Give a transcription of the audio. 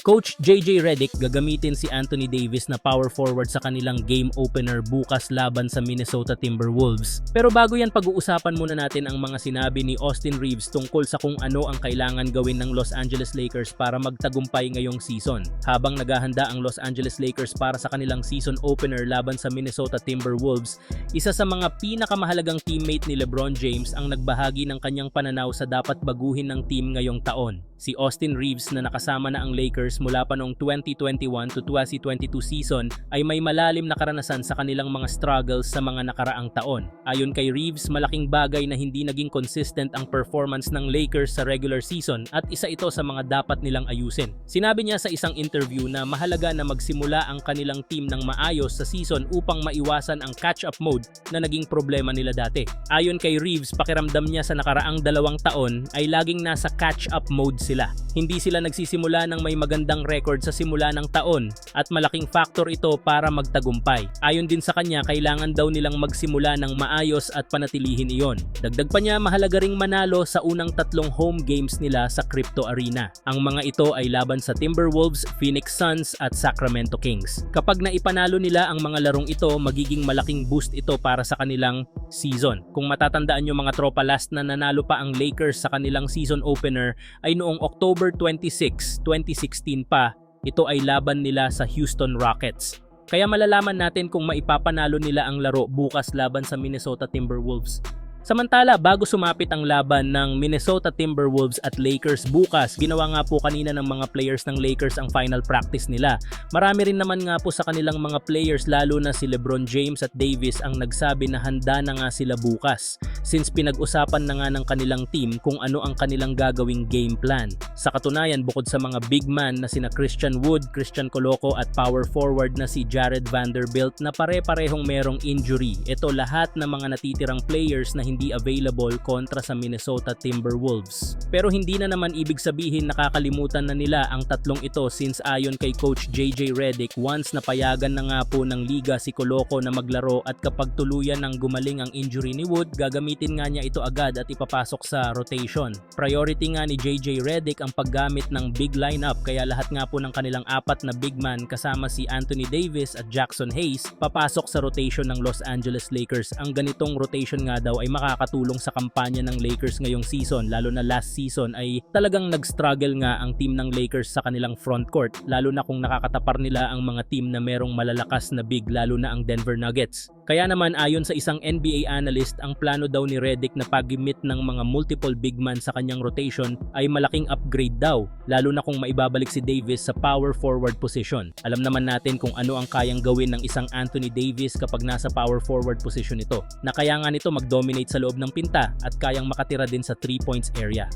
Coach JJ Redick gagamitin si Anthony Davis na power forward sa kanilang game opener bukas laban sa Minnesota Timberwolves. Pero bago yan, pag-uusapan muna natin ang mga sinabi ni Austin Reeves tungkol sa kung ano ang kailangan gawin ng Los Angeles Lakers para magtagumpay ngayong season. Habang naghahanda ang Los Angeles Lakers para sa kanilang season opener laban sa Minnesota Timberwolves, isa sa mga pinakamahalagang teammate ni LeBron James ang nagbahagi ng kanyang pananaw sa dapat baguhin ng team ngayong taon. Si Austin Reeves na nakasama na ang Lakers mula pa noong 2021 to 2022 season ay may malalim na karanasan sa kanilang mga struggles sa mga nakaraang taon. Ayon kay Reeves, malaking bagay na hindi naging consistent ang performance ng Lakers sa regular season at isa ito sa mga dapat nilang ayusin. Sinabi niya sa isang interview na mahalaga na magsimula ang kanilang team ng maayos sa season upang maiwasan ang catch-up mode na naging problema nila dati. Ayon kay Reeves, pakiramdam niya sa nakaraang 2 taon ay laging nasa catch-up mode sila. Hindi sila nagsisimula ng may magandang record sa simula ng taon at malaking factor ito para magtagumpay. Ayon din sa kanya, kailangan daw nilang magsimula ng maayos at panatilihin iyon. Dagdag pa niya, mahalaga ring manalo sa unang 3 home games nila sa Crypto Arena. Ang mga ito ay laban sa Timberwolves, Phoenix Suns at Sacramento Kings. Kapag naipanalo nila ang mga larong ito, magiging malaking boost ito para sa kanilang season. Kung matatandaan nyo mga tropa, last na nanalo pa ang Lakers sa kanilang season opener ay noong October 26, 2016 pa. Ito ay laban nila sa Houston Rockets. Kaya malalaman natin kung maipapanalo nila ang laro bukas laban sa Minnesota Timberwolves. Samantala, bago sumapit ang laban ng Minnesota Timberwolves at Lakers bukas, ginawa nga po kanina ng mga players ng Lakers ang final practice nila. Marami rin naman nga po sa kanilang mga players, lalo na si LeBron James at Davis, ang nagsabi na handa na nga sila bukas, since pinag-usapan na nga ng kanilang team kung ano ang kanilang gagawing game plan. Sa katunayan, bukod sa mga big man na sina Christian Wood, Christian Coloco at power forward na si Jared Vanderbilt na pare-parehong merong injury, ito lahat ng mga natitirang players na hindi available kontra sa Minnesota Timberwolves. Pero hindi na naman ibig sabihin nakakalimutan na nila ang tatlong ito, since ayon kay Coach JJ Redick, once napayagan na nga po ng liga si Coloco na maglaro at kapag tuluyan ng gumaling ang injury ni Wood, gagamitin nga niya ito agad at ipapasok sa rotation. Priority nga ni JJ Redick ang paggamit ng big lineup, kaya lahat nga po ng kanilang 4 na big man kasama si Anthony Davis at Jackson Hayes papasok sa rotation ng Los Angeles Lakers. Ang ganitong rotation nga daw ay makakatulong sa kampanya ng Lakers ngayong season, lalo na last season ay talagang nag-struggle nga ang team ng Lakers sa kanilang front court, lalo na kung nakakatapar nila ang mga team na merong malalakas na big, lalo na ang Denver Nuggets. Kaya naman, ayon sa isang NBA analyst, ang plano daw ni Redick na pag-gimit ng mga multiple big man sa kanyang rotation ay malaking upgrade daw, lalo na kung maibabalik si Davis sa power forward position. Alam naman natin kung ano ang kayang gawin ng isang Anthony Davis kapag nasa power forward position ito, na kaya nga nito mag-dominate sa loob ng pinta at kayang makatira din sa 3 points area.